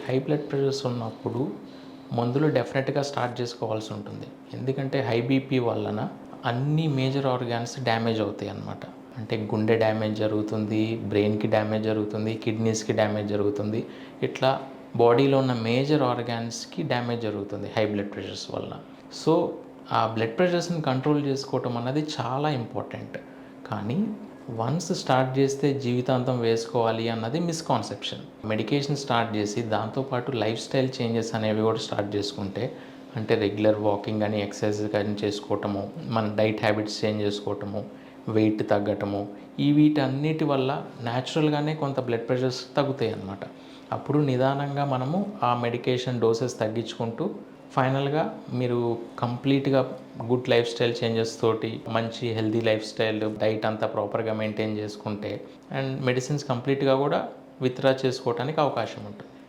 High blood pressures ఉన్నప్పుడు మందులు డెఫినెట్గా స్టార్ట్ చేసుకోవాల్సి ఉంటుంది. ఎందుకంటే హై బీపీ వలన అన్ని మేజర్ ఆర్గాన్స్ డ్యామేజ్ అవుతాయి అన్నమాట. అంటే గుండె డ్యామేజ్ జరుగుతుంది, బ్రెయిన్కి డ్యామేజ్ జరుగుతుంది, కిడ్నీస్కి డ్యామేజ్ జరుగుతుంది. ఇట్లా బాడీలో ఉన్న మేజర్ ఆర్గాన్స్కి డ్యామేజ్ జరుగుతుంది హై బ్లడ్ ప్రెషర్స్ వలన. సో ఆ బ్లడ్ ప్రెషర్స్ని కంట్రోల్ చేసుకోవటం అన్నది చాలా ఇంపార్టెంట్. కానీ వన్స్ స్టార్ట్ చేస్తే జీవితాంతం వేసుకోవాలి అన్నది మిస్కాన్సెప్షన్. మెడికేషన్ స్టార్ట్ చేసి దాంతోపాటు లైఫ్ స్టైల్ చేంజెస్ అనేవి కూడా స్టార్ట్ చేసుకుంటే, అంటే రెగ్యులర్ వాకింగ్ కానీ ఎక్సర్సైజ్ కానీ చేసుకోవటము, మన డైట్ హ్యాబిట్స్ చేంజ్ చేసుకోవటము, వెయిట్ తగ్గటము, వీటన్నిటి వల్ల న్యాచురల్గానే కొంత బ్లడ్ ప్రెషర్స్ తగ్గుతాయి అన్నమాట. అప్పుడు నిదానంగా మనము ఆ మెడికేషన్ డోసెస్ తగ్గించుకుంటూ ఫైనల్గా మీరు కంప్లీట్గా గుడ్ లైఫ్ స్టైల్ చేంజెస్ తోటి మంచి హెల్దీ లైఫ్ స్టైల్ డైట్ అంతా ప్రాపర్గా మెయింటైన్ చేసుకుంటే అండ్ మెడిసిన్స్ కంప్లీట్గా కూడా విత్డ్రా చేసుకోవడానికి అవకాశం ఉంటుంది.